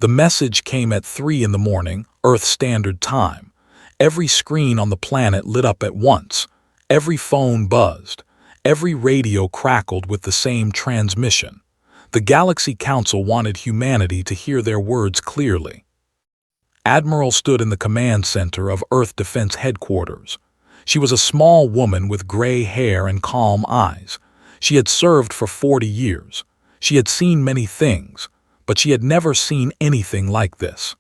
The message came at 3 in the morning, Earth Standard Time. Every screen on the planet lit up at once. Every phone buzzed. Every radio crackled with the same transmission. The Galaxy Council wanted humanity to hear their words clearly. Admiral stood in the command center of Earth Defense Headquarters. She was a small woman with gray hair and calm eyes. She had served for 40 years. She had seen many things, but she had never seen anything like this.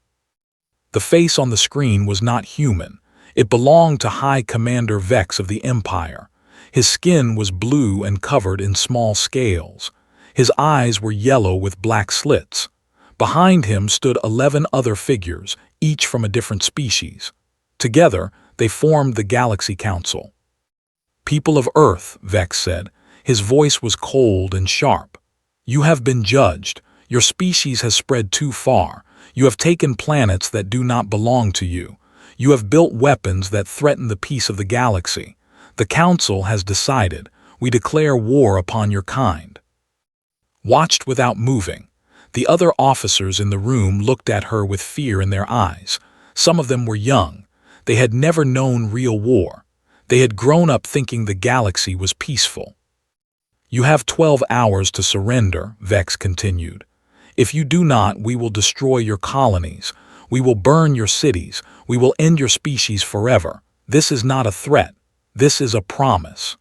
The face on the screen was not human. It belonged to High Commander Vex of the Empire. His skin was blue and covered in small scales. His eyes were yellow with black slits. Behind him stood 11 other figures, each from a different species. Together, they formed the Galaxy Council. "People of Earth," Vex said. His voice was cold and sharp. "You have been judged. Your species has spread too far. You have taken planets that do not belong to you. You have built weapons that threaten the peace of the galaxy. The Council has decided. We declare war upon your kind." Watched without moving. The other officers in the room looked at her with fear in their eyes. Some of them were young. They had never known real war. They had grown up thinking the galaxy was peaceful. "You have 12 hours to surrender," Vex continued. "If you do not, we will destroy your colonies. We will burn your cities. We will end your species forever. This is not a threat. This is a promise."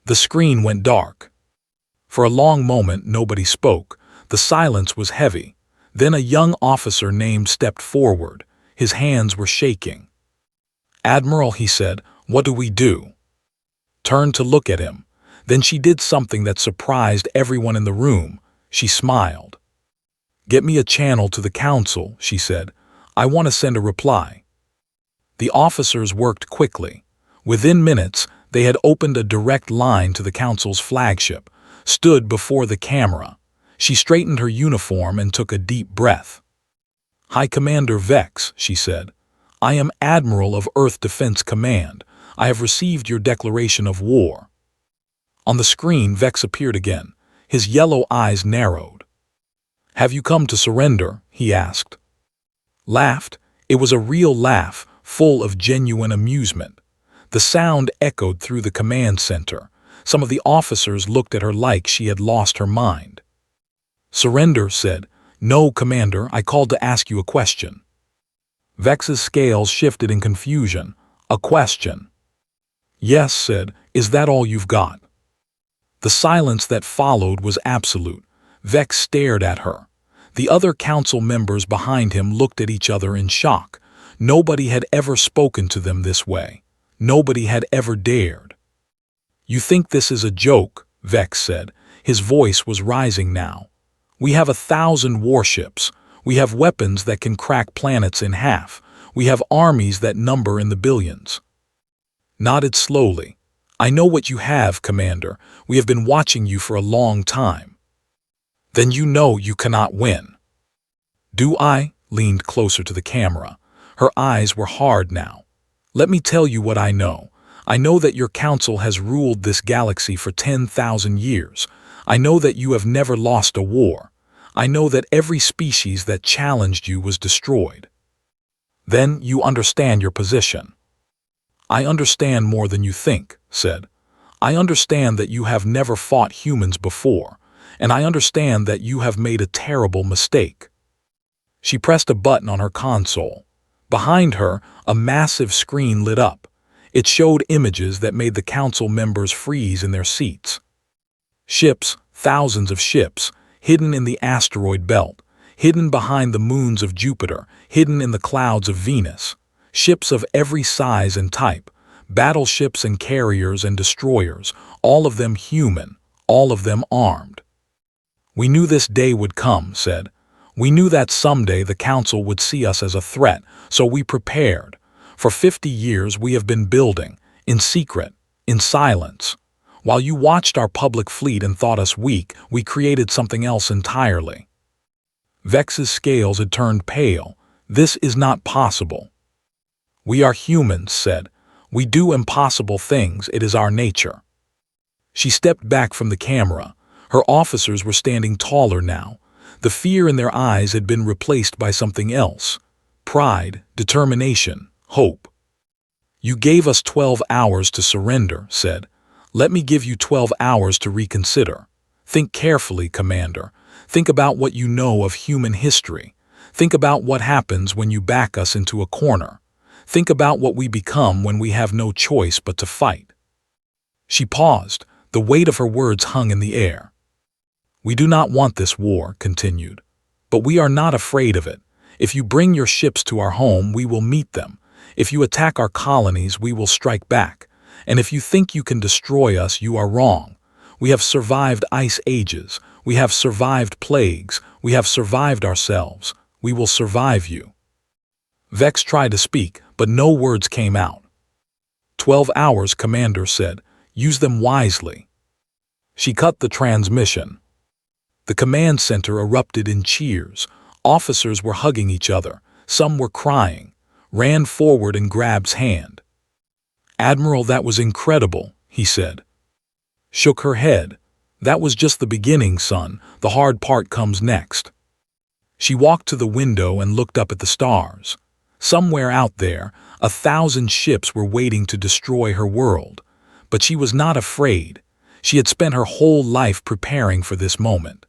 The screen went dark. For a long moment, nobody spoke. The silence was heavy. Then a young officer named stepped forward. His hands were shaking. "Admiral," he said, "what do we do?" Turned to look at him. Then she did something that surprised everyone in the room. She smiled. "Get me a channel to the Council," she said. "I want to send a reply." The officers worked quickly. Within minutes, they had opened a direct line to the Council's flagship, stood before the camera. She straightened her uniform and took a deep breath. "High Commander Vex," she said, "I am Admiral of Earth Defense Command. I have received your declaration of war." On the screen, Vex appeared again. His yellow eyes narrowed. "Have you come to surrender?" he asked. Laughed. It was a real laugh, full of genuine amusement. The sound echoed through the command center. Some of the officers looked at her like she had lost her mind. "Surrender," said. "No, Commander, I called to ask you a question." Vex's scales shifted in confusion. "A question?" "Yes," said. "Is that all you've got?" The silence that followed was absolute. Vex stared at her. The other council members behind him looked at each other in shock. Nobody had ever spoken to them this way. Nobody had ever dared. "You think this is a joke," Vex said. His voice was rising now. "We have 1,000 warships. We have weapons that can crack planets in half. We have armies that number in the billions." Nodded slowly. "I know what you have, Commander. We have been watching you for a long time." "Then you know you cannot win." "Do I?" Leaned closer to the camera. Her eyes were hard now. "Let me tell you what I know. I know that your council has ruled this galaxy for 10,000 years. I know that you have never lost a war. I know that every species that challenged you was destroyed." "Then you understand your position." "I understand more than you think," said. "I understand that you have never fought humans before, and I understand that you have made a terrible mistake." She pressed a button on her console. Behind her, a massive screen lit up. It showed images that made the council members freeze in their seats. Ships, thousands of ships, hidden in the asteroid belt, hidden behind the moons of Jupiter, hidden in the clouds of Venus. Ships of every size and type, battleships and carriers and destroyers, all of them human, all of them armed. "We knew this day would come," said. "We knew that someday the Council would see us as a threat, so we prepared. For 50 years we have been building, in secret, in silence. While you watched our public fleet and thought us weak, we created something else entirely." Vex's scales had turned pale. "This is not possible." "We are humans," said. "We do impossible things. It is our nature." She stepped back from the camera. Her officers were standing taller now. The fear in their eyes had been replaced by something else: pride, determination, hope. "You gave us 12 hours to surrender," said. "Let me give you 12 hours to reconsider. Think carefully, Commander. Think about what you know of human history. Think about what happens when you back us into a corner. Think about what we become when we have no choice but to fight." She paused. The weight of her words hung in the air. "We do not want this war," continued, "but we are not afraid of it. If you bring your ships to our home, we will meet them. If you attack our colonies, we will strike back. And if you think you can destroy us, you are wrong. We have survived ice ages. We have survived plagues. We have survived ourselves. We will survive you." Vex tried to speak, but no words came out. 12 hours, Commander said. "Use them wisely." She cut the transmission. The command center erupted in cheers. Officers were hugging each other. Some were crying. Ran forward and grabbed hand. "Admiral, that was incredible," he said. Shook her head. "That was just the beginning, son. The hard part comes next." She walked to the window and looked up at the stars. Somewhere out there, 1,000 ships were waiting to destroy her world. But she was not afraid. She had spent her whole life preparing for this moment.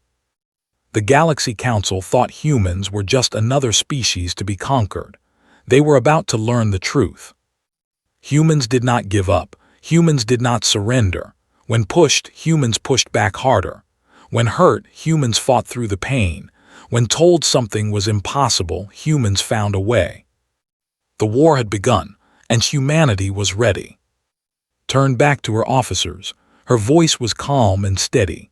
The Galaxy Council thought humans were just another species to be conquered. They were about to learn the truth. Humans did not give up. Humans did not surrender. When pushed, humans pushed back harder. When hurt, humans fought through the pain. When told something was impossible, humans found a way. The war had begun, and humanity was ready. Turned back to her officers. Her voice was calm and steady.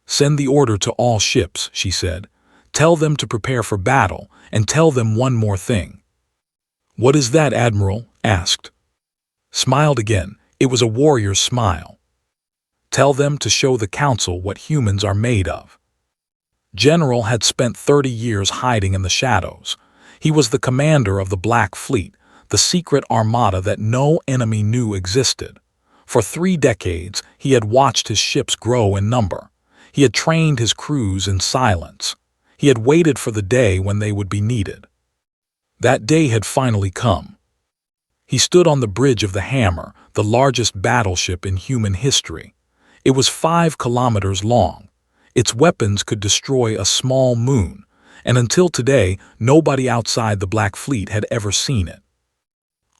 "Send the order to all ships," she said. "Tell them to prepare for battle, and tell them one more thing." "What is that, Admiral?" asked. Smiled again. It was a warrior's smile. "Tell them to show the Council what humans are made of." General had spent 30 years hiding in the shadows. He was the commander of the Black Fleet, the secret armada that no enemy knew existed. For 3 decades, he had watched his ships grow in number. He had trained his crews in silence. He had waited for the day when they would be needed. That day had finally come. He stood on the bridge of the Hammer, the largest battleship in human history. It was 5 kilometers long. Its weapons could destroy a small moon, and until today, nobody outside the Black Fleet had ever seen it.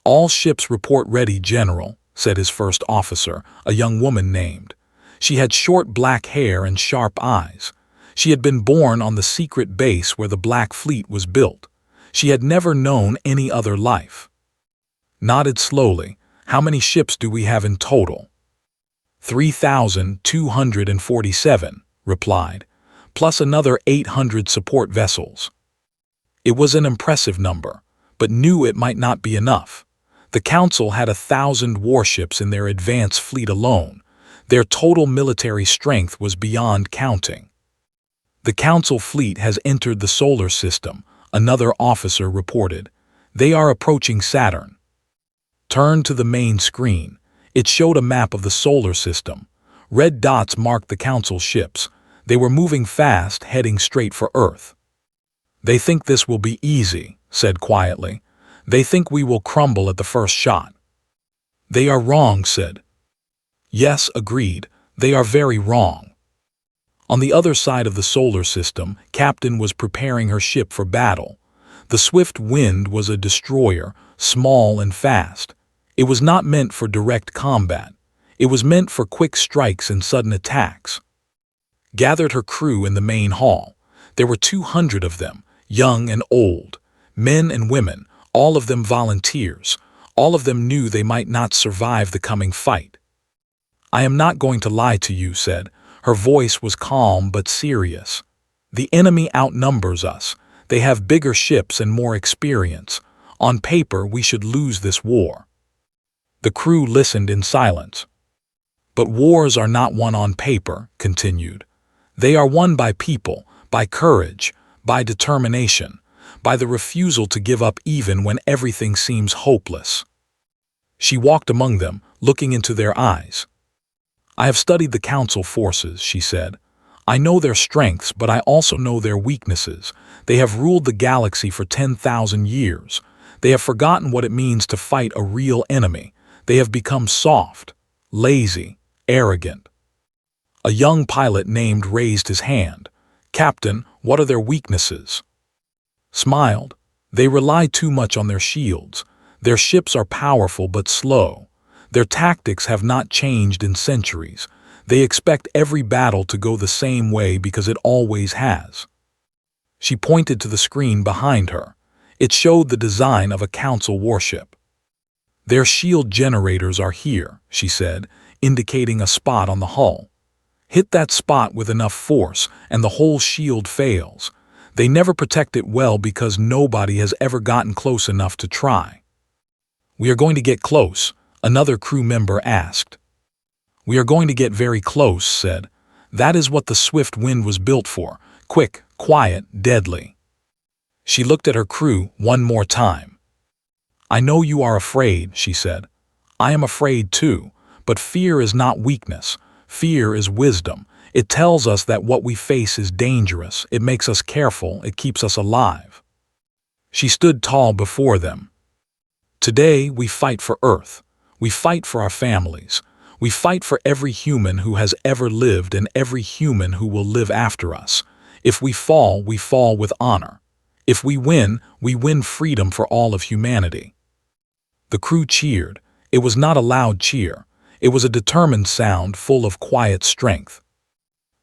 "All ships report ready, General," said his first officer, a young woman named. She had short black hair and sharp eyes. She had been born on the secret base where the Black Fleet was built. She had never known any other life. Nodded slowly. "How many ships do we have in total?" 3,247, replied, plus another 800 support vessels. It was an impressive number, but knew it might not be enough. The Council had 1,000 warships in their advanced fleet alone. Their total military strength was beyond counting. "The Council fleet has entered the solar system," another officer reported. "They are approaching Saturn." Turned to the main screen. It showed a map of the solar system. Red dots marked the Council ships. They were moving fast, heading straight for Earth. "They think this will be easy," said quietly. "They think we will crumble at the first shot." "They are wrong," said. "Yes," agreed. "They are very wrong." On the other side of the solar system, Captain was preparing her ship for battle. The Swift Wind was a destroyer, small and fast. It was not meant for direct combat. It was meant for quick strikes and sudden attacks. Gathered her crew in the main hall. There were 200 of them, young and old, men and women, all of them volunteers. All of them knew they might not survive the coming fight. "I am not going to lie to you," said. Her voice was calm but serious. "The enemy outnumbers us. They have bigger ships and more experience. On paper, we should lose this war." The crew listened in silence. "But wars are not won on paper," continued. "They are won by people, by courage, by determination, by the refusal to give up even when everything seems hopeless." She walked among them, looking into their eyes. "I have studied the Council forces," she said. I know their strengths, but I also know their weaknesses. They have ruled the galaxy for 10,000 years. They have forgotten what it means to fight a real enemy. They have become soft, lazy, arrogant. A young pilot named raised his hand. Captain, what are their weaknesses? Smiled. They rely too much on their shields. Their ships are powerful but slow. Their tactics have not changed in centuries. They expect every battle to go the same way because it always has. She pointed to the screen behind her. It showed the design of a council warship. Their shield generators are here, she said, indicating a spot on the hull. Hit that spot with enough force and the whole shield fails. They never protect it well because nobody has ever gotten close enough to try. We are going to get close, another crew member asked. We are going to get very close, said. That is what the swift wind was built for. Quick, quiet, deadly. She looked at her crew one more time. I know you are afraid, she said. I am afraid too, but fear is not weakness. Fear is wisdom. It tells us that what we face is dangerous. It makes us careful. It keeps us alive. She stood tall before them. Today we fight for Earth. We fight for our families. We fight for every human who has ever lived and every human who will live after us. If we fall with honor. If we win freedom for all of humanity. The crew cheered. It was not a loud cheer. It was a determined sound full of quiet strength.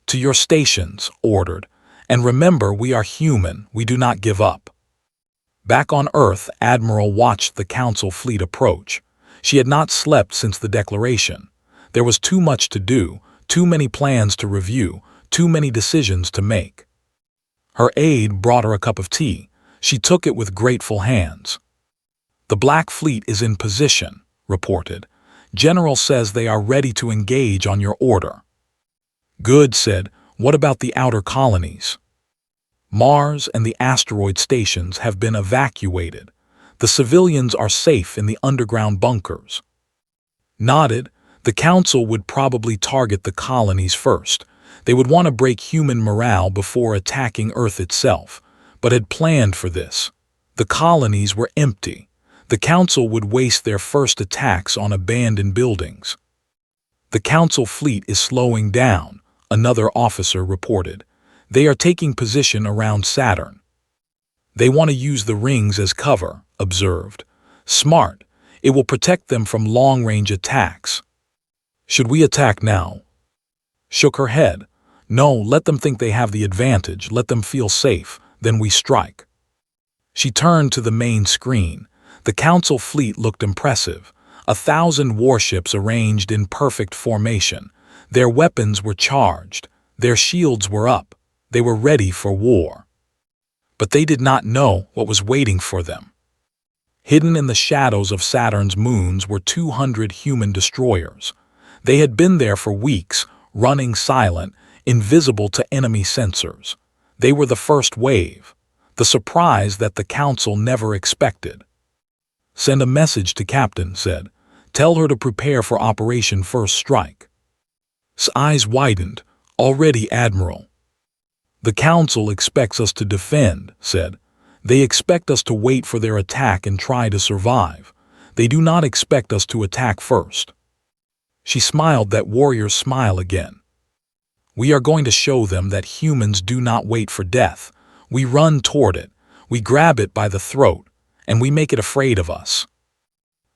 To your stations, ordered. And remember, we are human. We do not give up. Back on Earth, Admiral watched the Council fleet approach. She had not slept since the declaration. There was too much to do, too many plans to review, too many decisions to make. Her aide brought her a cup of tea. She took it with grateful hands. The Black Fleet is in position, reported. General says they are ready to engage on your order. Good, said. What about the outer colonies? Mars and the asteroid stations have been evacuated. The civilians are safe in the underground bunkers. Nodded. The Council would probably target the colonies first. They would want to break human morale before attacking Earth itself, but had planned for this. The colonies were empty. The Council would waste their first attacks on abandoned buildings. The Council fleet is slowing down, another officer reported. They are taking position around Saturn. They want to use the rings as cover, observed. Smart. It will protect them from long-range attacks. Should we attack now? Shook her head. No, let them think they have the advantage. Let them feel safe. Then we strike. She turned to the main screen. The Council fleet looked impressive. 1,000 warships arranged in perfect formation. Their weapons were charged. Their shields were up. They were ready for war. But they did not know what was waiting for them. Hidden in the shadows of Saturn's moons were 200 human destroyers. They had been there for weeks, running silent, invisible to enemy sensors. They were the first wave, the surprise that the Council never expected. Send a message to Captain, said. Tell her to prepare for Operation First Strike. His eyes widened. Already, Admiral. The Council expects us to defend, said. They expect us to wait for their attack and try to survive. They do not expect us to attack first. She smiled that warrior's smile again. We are going to show them that humans do not wait for death. We run toward it. We grab it by the throat, and we make it afraid of us.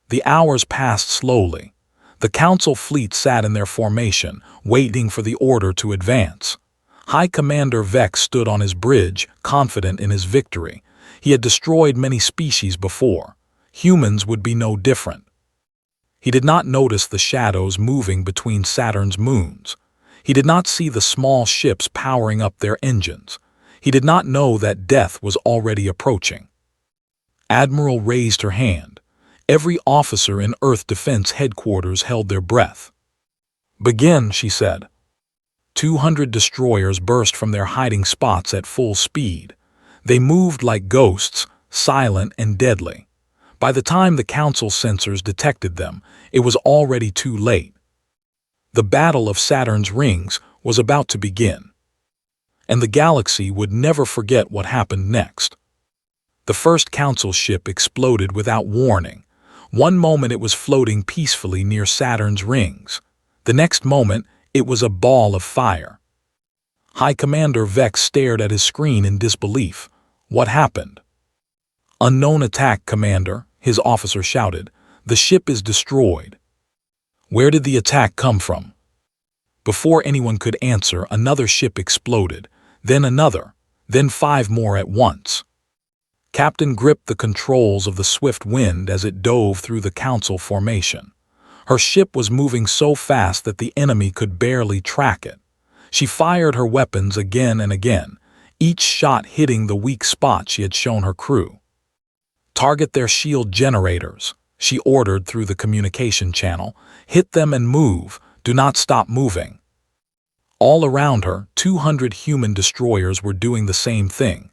The hours passed slowly. The Council fleet sat in their formation, waiting for the order to advance. High Commander Vex stood on his bridge, confident in his victory. He had destroyed many species before. Humans would be no different. He did not notice the shadows moving between Saturn's moons. He did not see the small ships powering up their engines. He did not know that death was already approaching. Admiral raised her hand. Every officer in Earth Defense Headquarters held their breath. Begin, she said. 200 destroyers burst from their hiding spots at full speed. They moved like ghosts, silent and deadly. By the time the Council sensors detected them, it was already too late. The Battle of Saturn's Rings was about to begin. and the galaxy would never forget what happened next. The first Council ship exploded without warning. One moment it was floating peacefully near Saturn's rings. The next moment, it was a ball of fire. High Commander Vex stared at his screen in disbelief. What happened? "Unknown attack, Commander," his officer shouted. "The ship is destroyed." "Where did the attack come from?" Before anyone could answer, another ship exploded, then another, then 5 more at once. Captain gripped the controls of the swift wind as it dove through the Council formation. Her ship was moving so fast that the enemy could barely track it. She fired her weapons again and again, each shot hitting the weak spot she had shown her crew. "Target their shield generators," she ordered through the communication channel. "Hit them and move. Do not stop moving." All around her, 200 human destroyers were doing the same thing.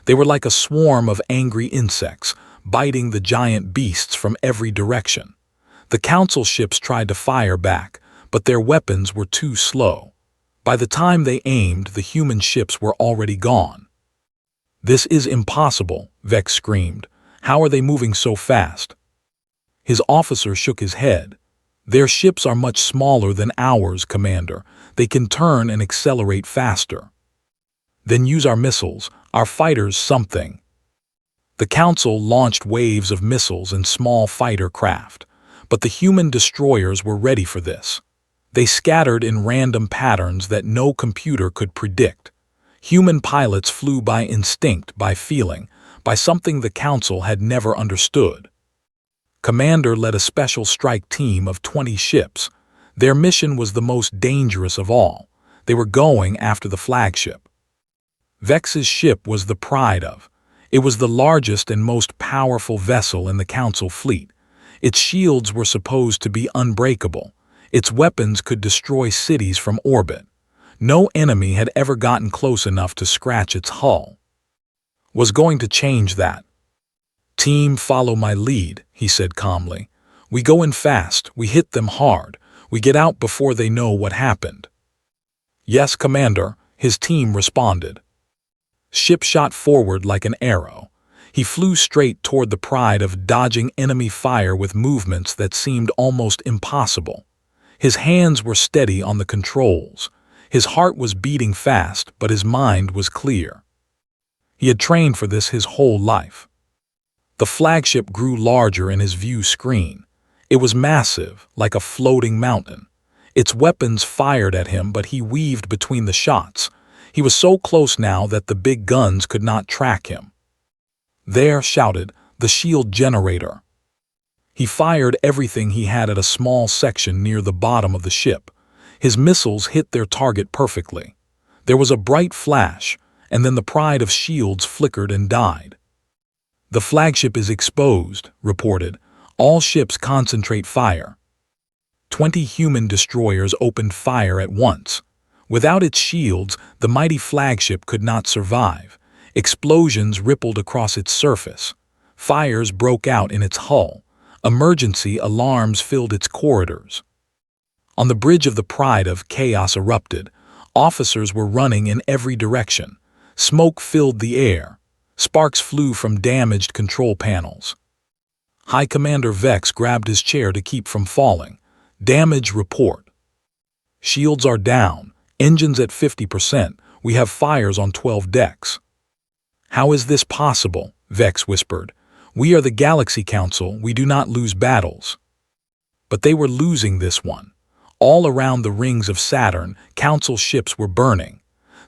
They were like a swarm of angry insects, biting the giant beasts from every direction. The Council ships tried to fire back, but their weapons were too slow. By the time they aimed, the human ships were already gone. "This is impossible," Vex screamed. "How are they moving so fast?" His officer shook his head. "Their ships are much smaller than ours, Commander. They can turn and accelerate faster." "Then use our missiles, our fighters something." The Council launched waves of missiles and small fighter craft, but the human destroyers were ready for this. They scattered in random patterns that no computer could predict. Human pilots flew by instinct, by feeling, by something the Council had never understood. Commander led a special strike team of 20 ships. Their mission was the most dangerous of all. They were going after the flagship. Vex's ship was the pride of. It was the largest and most powerful vessel in the Council fleet. Its shields were supposed to be unbreakable. Its weapons could destroy cities from orbit. No enemy had ever gotten close enough to scratch its hull. Was going to change that. "Team, follow my lead," he said calmly. "We go in fast, we hit them hard, we get out before they know what happened." "Yes, Commander," his team responded. Ship shot forward like an arrow. He flew straight toward the pride of, dodging enemy fire with movements that seemed almost impossible. His hands were steady on the controls. His heart was beating fast, but his mind was clear. He had trained for this his whole life. The flagship grew larger in his view screen. It was massive, like a floating mountain. Its weapons fired at him, but he weaved between the shots. He was so close now that the big guns could not track him. "There," shouted, "the shield generator." He fired everything he had at a small section near the bottom of the ship. His missiles hit their target perfectly. There was a bright flash, and then the pride of shields flickered and died. "The flagship is exposed," reported. "All ships concentrate fire." 20 human destroyers opened fire at once. Without its shields, the mighty flagship could not survive. Explosions rippled across its surface. Fires broke out in its hull. Emergency alarms filled its corridors. On the bridge of the Pride of, chaos erupted. Officers were running in every direction. Smoke filled the air. Sparks flew from damaged control panels. High Commander Vex grabbed his chair to keep from falling. "Damage report. Shields are down. Engines at 50%. We have fires on 12 decks." "How is this possible?" Vex whispered. "We are the Galaxy Council. We do not lose battles." But they were losing this one. All around the rings of Saturn, Council ships were burning.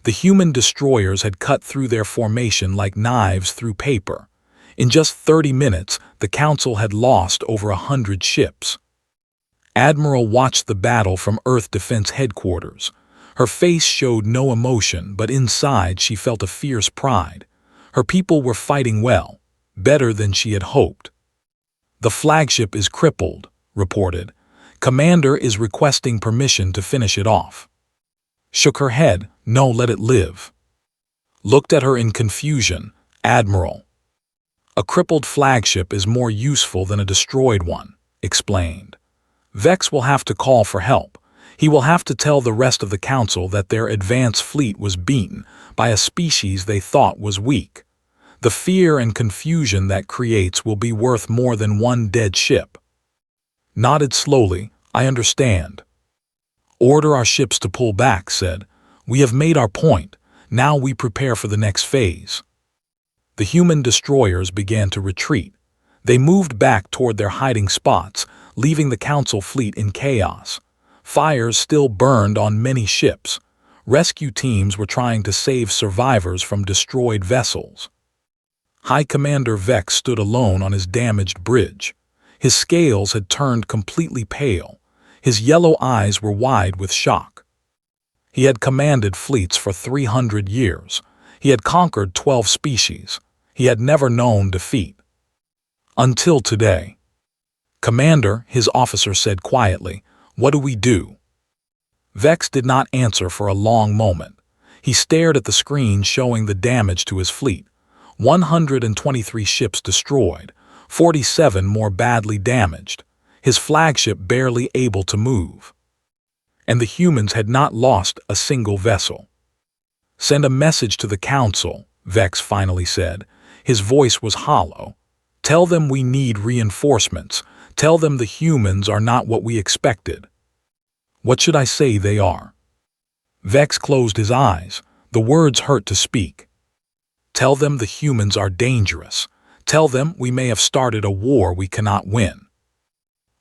The human destroyers had cut through their formation like knives through paper. In just 30 minutes, the Council had lost over 100 ships. Admiral watched the battle from Earth Defense Headquarters. Her face showed no emotion, but inside she felt a fierce pride. Her people were fighting well, better than she had hoped. "The flagship is crippled," reported. "Commander is requesting permission to finish it off." Shook her head. "No, let it live." Looked at her in confusion. "Admiral, a crippled flagship is more useful than a destroyed one," explained. "Vex will have to call for help. He will have to tell the rest of the council that their advance fleet was beaten by a species they thought was weak. The fear and confusion that creates will be worth more than one dead ship. Nodded slowly. I understand. Order our ships to pull back, said. We have made our point. Now we prepare for the next phase. The human destroyers began to retreat. They moved back toward their hiding spots, leaving the council fleet in chaos. Fires still burned on many ships. Rescue teams were trying to save survivors from destroyed vessels. High Commander Vex stood alone on his damaged bridge. His scales had turned completely pale. His yellow eyes were wide with shock. He had commanded fleets for 300 years. He had conquered 12 species. He had never known defeat. Until today. Commander, his officer said quietly, what do we do? Vex did not answer for a long moment. He stared at the screen showing the damage to his fleet. 123 ships destroyed, 47 more badly damaged, his flagship barely able to move. And the humans had not lost a single vessel. Send a message to the council, Vex finally said. His voice was hollow. Tell them we need reinforcements. Tell them the humans are not what we expected. What should I say they are? Vex closed his eyes. The words hurt to speak. Tell them the humans are dangerous. Tell them we may have started a war we cannot win.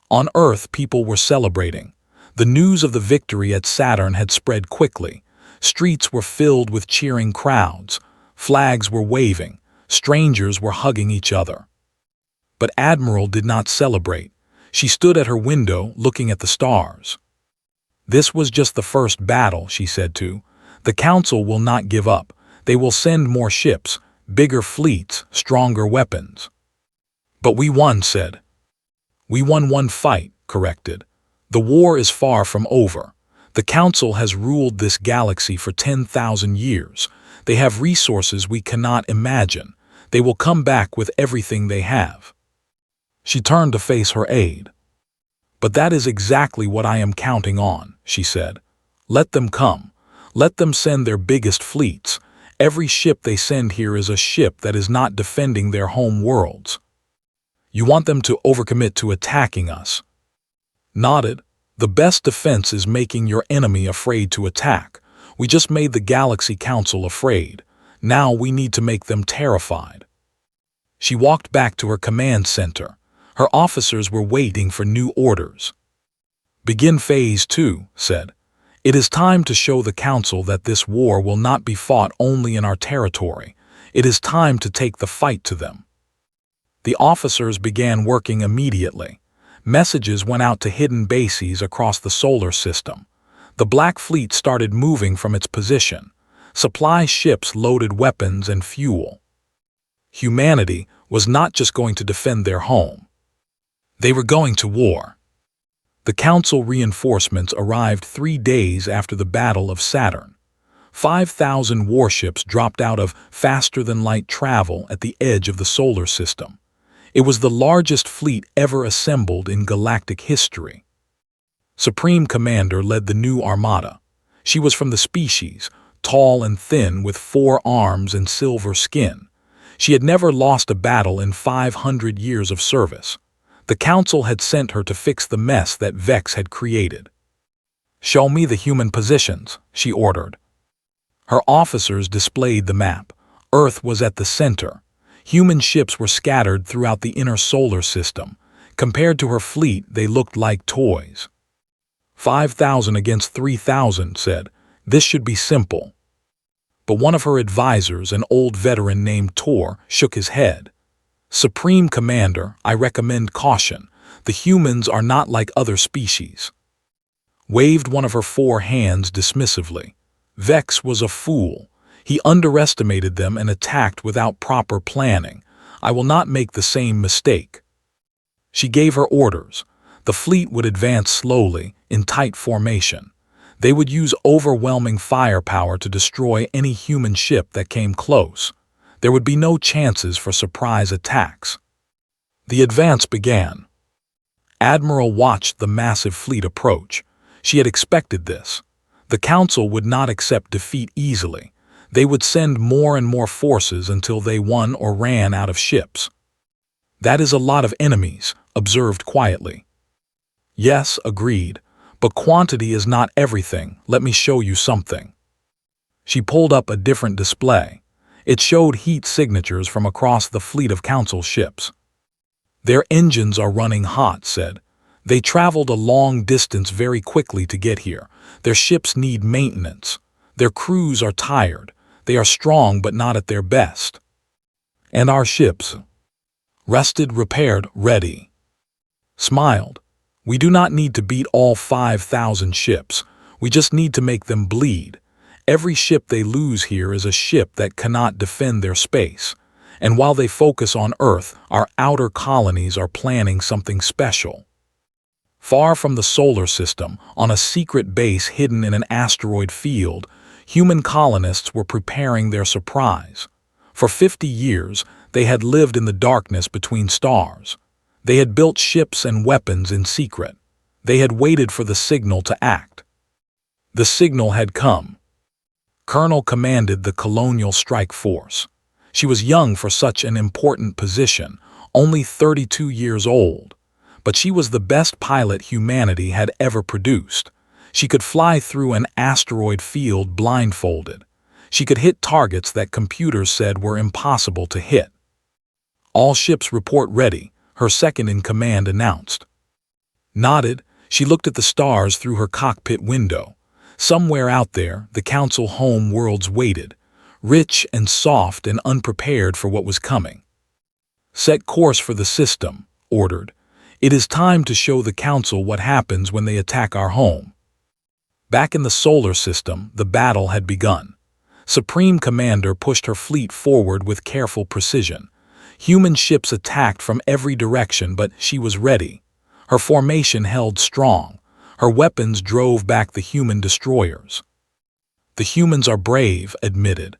On Earth, people were celebrating. The news of the victory at Saturn had spread quickly. Streets were filled with cheering crowds. Flags were waving. Strangers were hugging each other. But Admiral did not celebrate. She stood at her window looking at the stars. This was just the first battle, she said too. The council will not give up. They will send more ships, bigger fleets, stronger weapons. But we won, said. We won one fight, corrected. The war is far from over. The council has ruled this galaxy for 10,000 years. They have resources we cannot imagine. They will come back with everything they have. She turned to face her aide. But that is exactly what I am counting on, she said. Let them come. Let them send their biggest fleets. Every ship they send here is a ship that is not defending their home worlds. You want them to overcommit to attacking us. Nodded. The best defense is making your enemy afraid to attack. We just made the Galaxy Council afraid. Now we need to make them terrified. She walked back to her command center. Her officers were waiting for new orders. Begin Phase 2, said. It is time to show the Council that this war will not be fought only in our territory. It is time to take the fight to them. The officers began working immediately. Messages went out to hidden bases across the solar system. The Black Fleet started moving from its position. Supply ships loaded weapons and fuel. Humanity was not just going to defend their home. They were going to war. The Council reinforcements arrived 3 days after the Battle of Saturn. 5,000 warships dropped out of faster-than-light travel at the edge of the solar system. It was the largest fleet ever assembled in galactic history. Supreme Commander led the new armada. She was from the species, tall and thin with 4 arms and silver skin. She had never lost a battle in 500 years of service. The Council had sent her to fix the mess that Vex had created. Show me the human positions, she ordered. Her officers displayed the map. Earth was at the center. Human ships were scattered throughout the inner solar system. Compared to her fleet, they looked like toys. 5,000 against 3,000, said. This should be simple. But one of her advisors, an old veteran named Tor, shook his head. Supreme Commander, I recommend caution. The humans are not like other species. Waved one of her 4 hands dismissively. Vex was a fool. He underestimated them and attacked without proper planning. I will not make the same mistake. She gave her orders. The fleet would advance slowly, in tight formation. They would use overwhelming firepower to destroy any human ship that came close. There would be no chances for surprise attacks. The advance began. Admiral watched the massive fleet approach. She had expected this. The Council would not accept defeat easily. They would send more and more forces until they won or ran out of ships. "That is a lot of enemies," observed quietly. "Yes," agreed, "but quantity is not everything. Let me show you something." She pulled up a different display. It showed heat signatures from across the fleet of Council ships. "Their engines are running hot," said. "They traveled a long distance very quickly to get here. Their ships need maintenance. Their crews are tired. They are strong but not at their best. And our ships? Rested, repaired, ready." Smiled. "We do not need to beat all 5,000 ships. We just need to make them bleed. Every ship they lose here is a ship that cannot defend their space. And while they focus on Earth, our outer colonies are planning something special." Far from the solar system, on a secret base hidden in an asteroid field, human colonists were preparing their surprise. For 50 years, they had lived in the darkness between stars. They had built ships and weapons in secret. They had waited for the signal to act. The signal had come. Colonel commanded the Colonial Strike Force. She was young for such an important position, only 32 years old. But she was the best pilot humanity had ever produced. She could fly through an asteroid field blindfolded. She could hit targets that computers said were impossible to hit. "All ships report ready," her second-in-command announced. Nodded, she looked at the stars through her cockpit window. Somewhere out there, the Council home worlds waited, rich and soft and unprepared for what was coming. "Set course for the system," ordered. "It is time to show the Council what happens when they attack our home." Back in the solar system, the battle had begun. Supreme Commander pushed her fleet forward with careful precision. Human ships attacked from every direction, but she was ready. Her formation held strong. Her weapons drove back the human destroyers. "The humans are brave," admitted.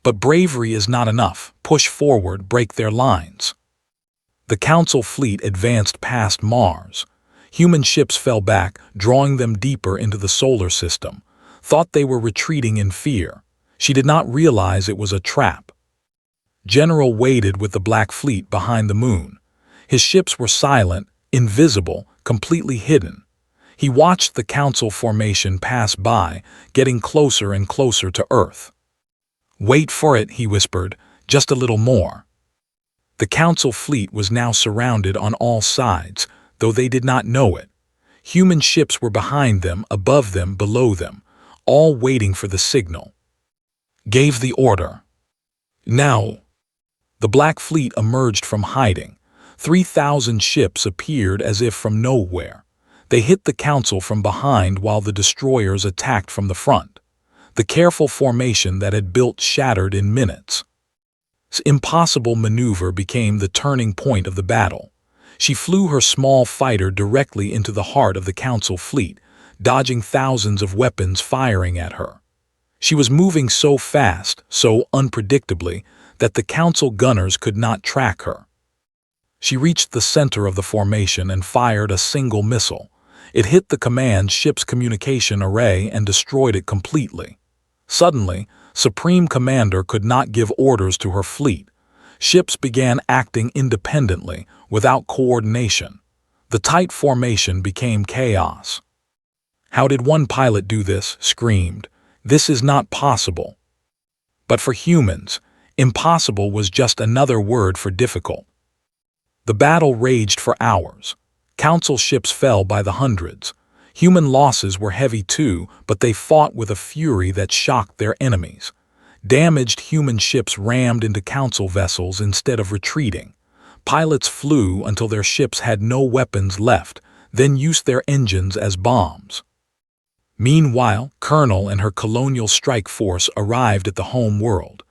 "But bravery is not enough. Push forward, break their lines." The Council fleet advanced past Mars. Human ships fell back, drawing them deeper into the solar system. Thought they were retreating in fear. She did not realize it was a trap. General waited with the Black Fleet behind the moon. His ships were silent, invisible, completely hidden. He watched the Council formation pass by, getting closer and closer to Earth. "Wait for it," he whispered, "just a little more." The Council fleet was now surrounded on all sides, though they did not know it. Human ships were behind them, above them, below them, all waiting for the signal. Gave the order. Now. The Black Fleet emerged from hiding. 3,000 ships appeared as if from nowhere. They hit the Council from behind while the destroyers attacked from the front. The careful formation that had built shattered in minutes. This impossible maneuver became the turning point of the battle. She flew her small fighter directly into the heart of the Council fleet, dodging thousands of weapons firing at her. She was moving so fast, so unpredictably, that the Council gunners could not track her. She reached the center of the formation and fired a single missile. It hit the command ship's communication array and destroyed it completely. Suddenly, Supreme Commander could not give orders to her fleet. Ships began acting independently, without coordination. The tight formation became chaos. "How did one pilot do this?" screamed. "This is not possible." But for humans, impossible was just another word for difficult. The battle raged for hours. Council ships fell by the hundreds. Human losses were heavy too, but they fought with a fury that shocked their enemies. Damaged human ships rammed into Council vessels instead of retreating. Pilots flew until their ships had no weapons left, then used their engines as bombs. Meanwhile, Colonel and her Colonial Strike Force arrived at the home world.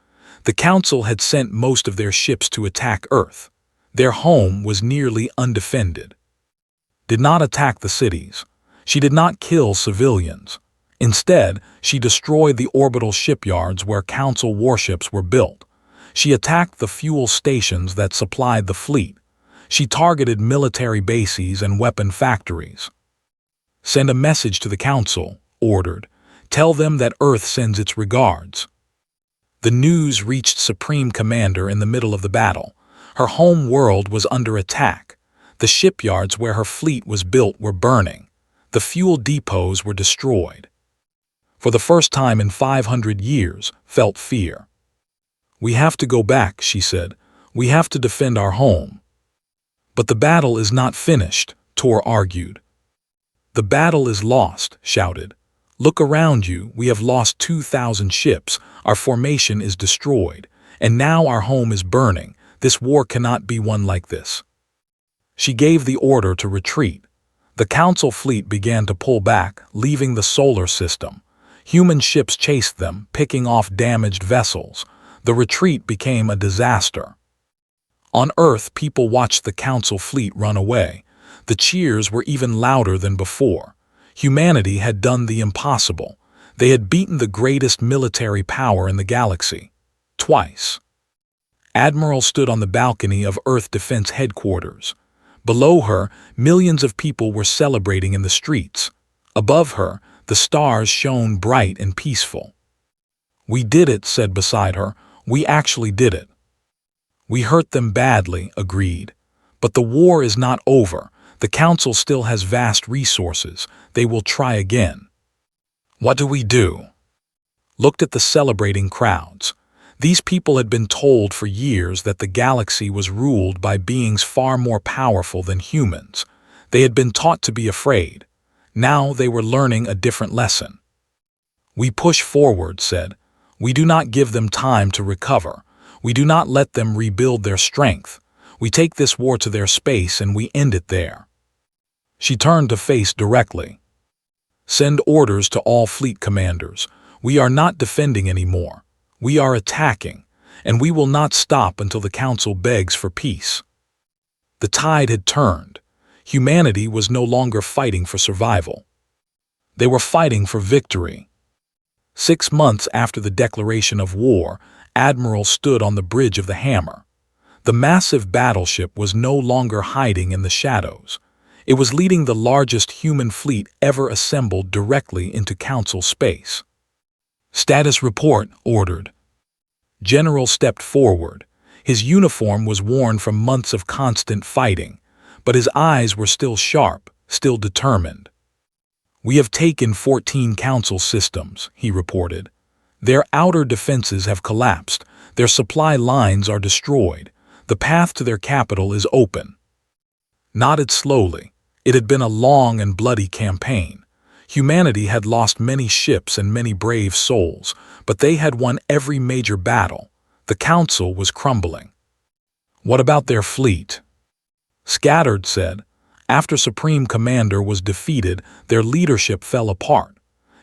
The Council had sent most of their ships to attack Earth. Their home was nearly undefended. Did not attack the cities. She did not kill civilians. Instead, she destroyed the orbital shipyards where Council warships were built. She attacked the fuel stations that supplied the fleet. She targeted military bases and weapon factories. Send a message to the council, ordered. Tell them that Earth sends its regards. The news reached Supreme Commander in the middle of the battle. Her home world was under attack. The shipyards where her fleet was built were burning. The fuel depots were destroyed. For the first time in 500 years, felt fear. "We have to go back," she said. "We have to defend our home." "But the battle is not finished," Tor argued. "The battle is lost," shouted. "Look around you, we have lost 2,000 ships, our formation is destroyed, and now our home is burning. This war cannot be won like this." She gave the order to retreat. The council fleet began to pull back, leaving the solar system. Human ships chased them, picking off damaged vessels. The retreat became a disaster. On Earth, people watched the council fleet run away. The cheers were even louder than before. Humanity had done the impossible. They had beaten the greatest military power in the galaxy. Twice. Admiral stood on the balcony of Earth Defense Headquarters. Below her, millions of people were celebrating in the streets. Above her, the stars shone bright and peaceful. "We did it," said beside her. "We actually did it." "We hurt them badly," agreed. "But the war is not over. The council still has vast resources. They will try again." "What do we do?" Looked at the celebrating crowds. These people had been told for years that the galaxy was ruled by beings far more powerful than humans. They had been taught to be afraid. Now they were learning a different lesson. "We push forward," said. "We do not give them time to recover. We do not let them rebuild their strength. We take this war to their space and we end it there." She turned to face directly. "Send orders to all fleet commanders. We are not defending anymore. We are attacking, and we will not stop until the council begs for peace." The tide had turned. Humanity was no longer fighting for survival. They were fighting for victory. 6 months after the declaration of war, Admiral stood on the bridge of the Hammer. The massive battleship was no longer hiding in the shadows. It was leading the largest human fleet ever assembled directly into council space. "Status report," ordered. General stepped forward. His uniform was worn from months of constant fighting, but his eyes were still sharp, still determined. "We have taken 14 council systems," he reported. "Their outer defenses have collapsed. Their supply lines are destroyed. The path to their capital is open." Nodded slowly. It had been a long and bloody campaign. Humanity had lost many ships and many brave souls, but they had won every major battle. The council was crumbling. "What about their fleet?" "Scattered," said. "After Supreme Commander was defeated, their leadership fell apart.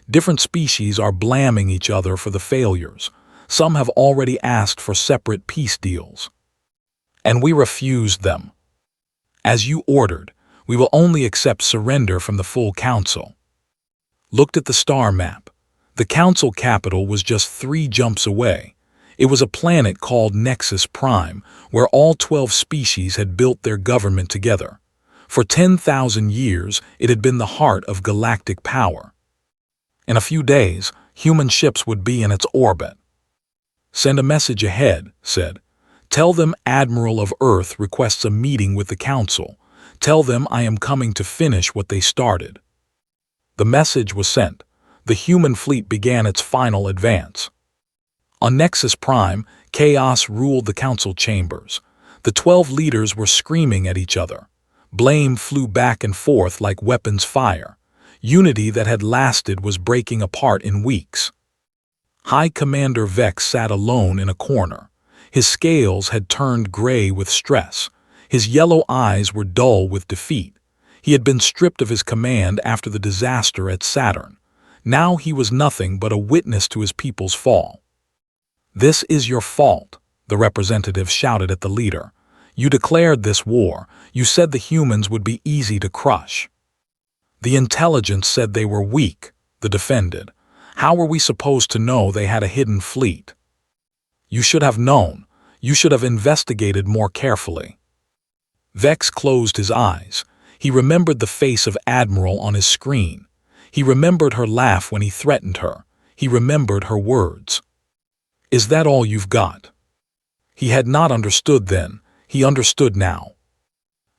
Different species are blaming each other for the failures. Some have already asked for separate peace deals. And we refused them. As you ordered, we will only accept surrender from the full council." Looked at the star map. The council capital was just 3 jumps away. It was a planet called Nexus Prime, where all 12 species had built their government together. For 10,000 years, it had been the heart of galactic power. In a few days, human ships would be in its orbit. "Send a message ahead," said. "Tell them Admiral of Earth requests a meeting with the council. Tell them I am coming to finish what they started." The message was sent. The human fleet began its final advance. On Nexus Prime, chaos ruled the council chambers. The 12 leaders were screaming at each other. Blame flew back and forth like weapons fire. Unity that had lasted was breaking apart in weeks. High Commander Vex sat alone in a corner. His scales had turned gray with stress. His yellow eyes were dull with defeat. He had been stripped of his command after the disaster at Saturn. Now he was nothing but a witness to his people's fall. "This is your fault," the representative shouted at the leader. "You declared this war. You said the humans would be easy to crush." "The intelligence said they were weak," the defended. "How were we supposed to know they had a hidden fleet?" "You should have known. You should have investigated more carefully." Vex closed his eyes. He remembered the face of Admiral on his screen. He remembered her laugh when he threatened her. He remembered her words. "Is that all you've got?" He had not understood then. He understood now.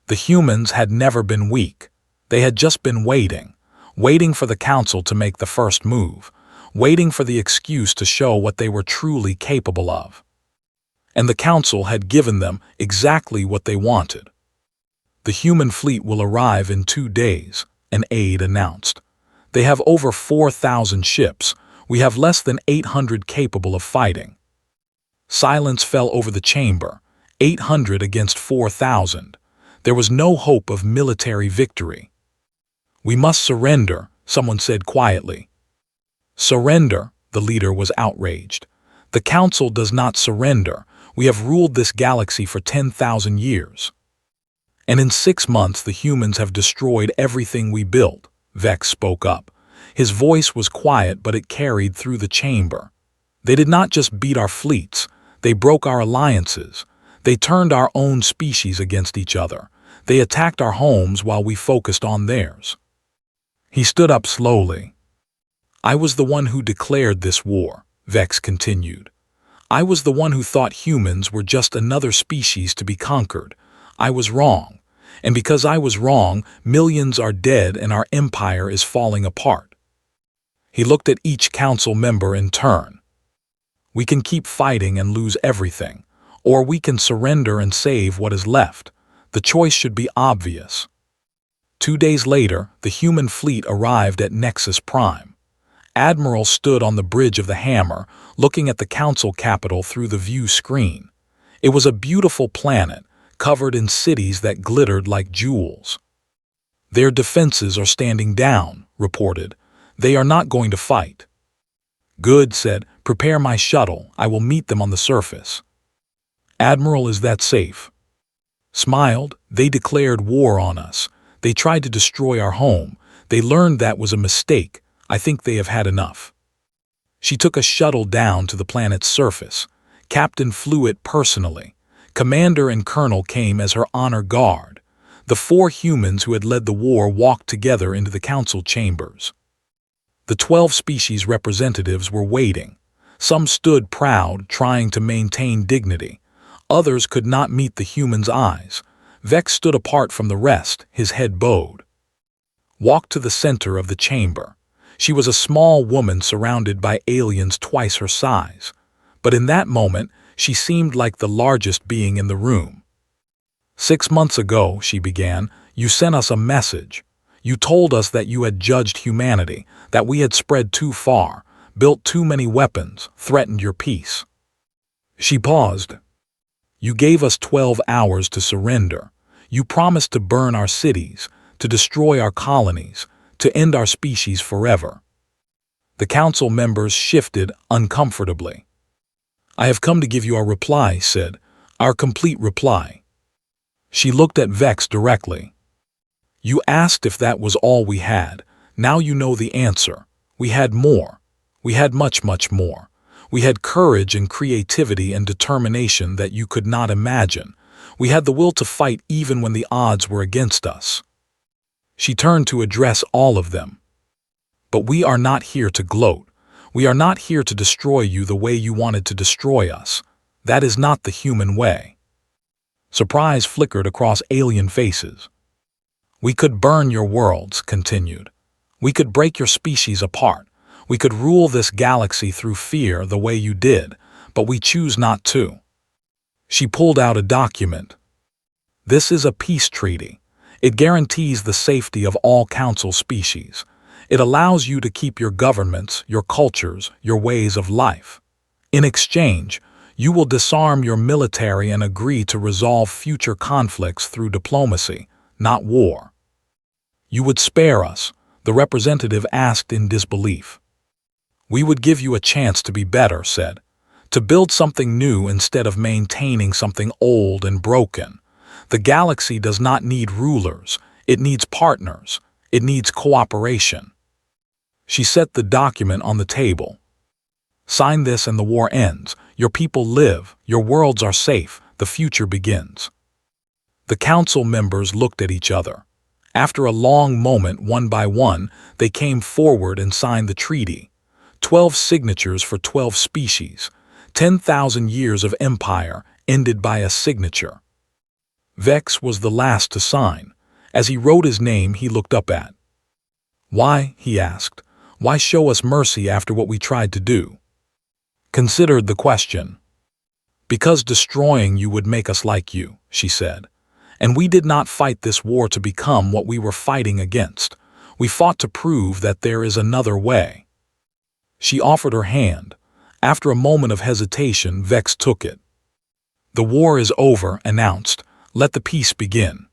The humans had never been weak. They had just been waiting for the council to make the first move, waiting for the excuse to show what they were truly capable of. And the council had given them exactly what they wanted. "The human fleet will arrive in 2 days," an aide announced. "They have over 4,000 ships. We have less than 800 capable of fighting." Silence fell over the chamber. 800 against 4,000. There was no hope of military victory. "We must surrender," someone said quietly. "Surrender?" The leader was outraged. "The council does not surrender. We have ruled this galaxy for 10,000 years. And in 6 months the humans have destroyed everything we built." Vex spoke up. His voice was quiet, but it carried through the chamber. "They did not just beat our fleets. They broke our alliances. They turned our own species against each other. They attacked our homes while we focused on theirs." He stood up slowly. "I was the one who declared this war," Vex continued. "I was the one who thought humans were just another species to be conquered. I was wrong. And because I was wrong, millions are dead and our empire is falling apart." He looked at each council member in turn. "We can keep fighting and lose everything, or we can surrender and save what is left. The choice should be obvious." 2 days later, the human fleet arrived at Nexus Prime. Admiral stood on the bridge of the Hammer, looking at the council capital through the view screen. It was a beautiful planet, covered in cities that glittered like jewels. "Their defenses are standing down," reported. "They are not going to fight." "Good," said. "Prepare my shuttle. I will meet them on the surface." "Admiral, is that safe?" Smiled. "They declared war on us. They tried to destroy our home. They learned that was a mistake. I think they have had enough." She took a shuttle down to the planet's surface. Captain flew it personally. Commander and Colonel came as her honor guard. The 4 humans who had led the war walked together into the council chambers. The 12 species representatives were waiting. Some stood proud, trying to maintain dignity. Others could not meet the humans' eyes. Vex stood apart from the rest, his head bowed. Walked to the center of the chamber. She was a small woman surrounded by aliens twice her size. But in that moment, she seemed like the largest being in the room. "6 months ago," she began, "you sent us a message. You told us that you had judged humanity, that we had spread too far, built too many weapons, threatened your peace." She paused. "You gave us 12 hours to surrender. You promised to burn our cities, to destroy our colonies, to end our species forever." The council members shifted uncomfortably. "I have come to give you our reply," he said. "Our complete reply." She looked at Vex directly. "You asked if that was all we had. Now you know the answer. We had more. We had much, much more. We had courage and creativity and determination that you could not imagine. We had the will to fight even when the odds were against us." She turned to address all of them. "But we are not here to gloat. We are not here to destroy you the way you wanted to destroy us. That is not the human way." Surprise flickered across alien faces. "We could burn your worlds," continued. "We could break your species apart. We could rule this galaxy through fear the way you did, but we choose not to." She pulled out a document. "This is a peace treaty. It guarantees the safety of all council species. It allows you to keep your governments, your cultures, your ways of life. In exchange, you will disarm your military and agree to resolve future conflicts through diplomacy, not war." "You would spare us?" the representative asked in disbelief. "We would give you a chance to be better," said. "To build something new instead of maintaining something old and broken. The galaxy does not need rulers. It needs partners. It needs cooperation." She set the document on the table. "Sign this and the war ends. Your people live. Your worlds are safe. The future begins." The council members looked at each other. After a long moment, one by one, they came forward and signed the treaty. 12 signatures for 12 species. 10,000 years of empire ended by a signature. Vex was the last to sign. As he wrote his name, he looked up at. "Why?" he asked. "Why show us mercy after what we tried to do?" Considered the question. "Because destroying you would make us like you," she said. "And we did not fight this war to become what we were fighting against. We fought to prove that there is another way." She offered her hand. After a moment of hesitation, Vex took it. "The war is over," announced. "Let the peace begin."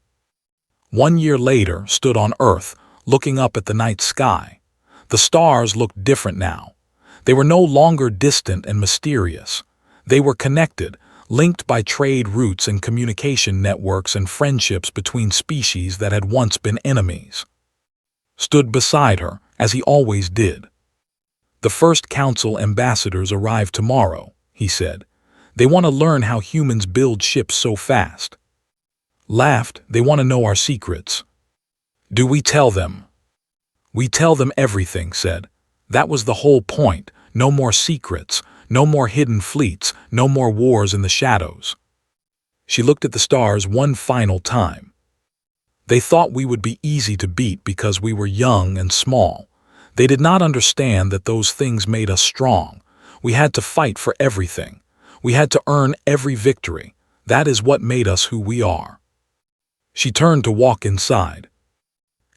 1 year later, stood on Earth, looking up at the night sky. The stars looked different now. They were no longer distant and mysterious. They were connected, linked by trade routes and communication networks and friendships between species that had once been enemies. Stood beside her, as he always did. "The first council ambassadors arrive tomorrow," he said. "They want to learn how humans build ships so fast." Laughed. "They want to know our secrets." "Do we tell them?" "We tell them everything," said. "That was the whole point. No more secrets, no more hidden fleets, no more wars in the shadows." She looked at the stars one final time. "They thought we would be easy to beat because we were young and small. They did not understand that those things made us strong. We had to fight for everything. We had to earn every victory. That is what made us who we are." She turned to walk inside.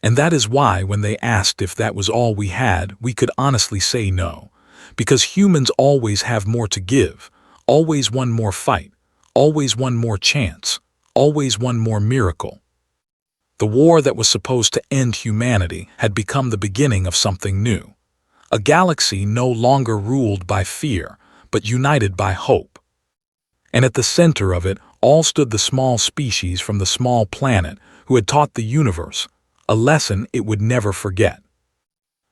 "And that is why when they asked if that was all we had, we could honestly say no. Because humans always have more to give, always one more fight, always one more chance, always one more miracle." The war that was supposed to end humanity had become the beginning of something new. A galaxy no longer ruled by fear, but united by hope. And at the center of it all stood the small species from the small planet who had taught the universe a lesson it would never forget.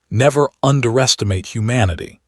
Never underestimate humanity.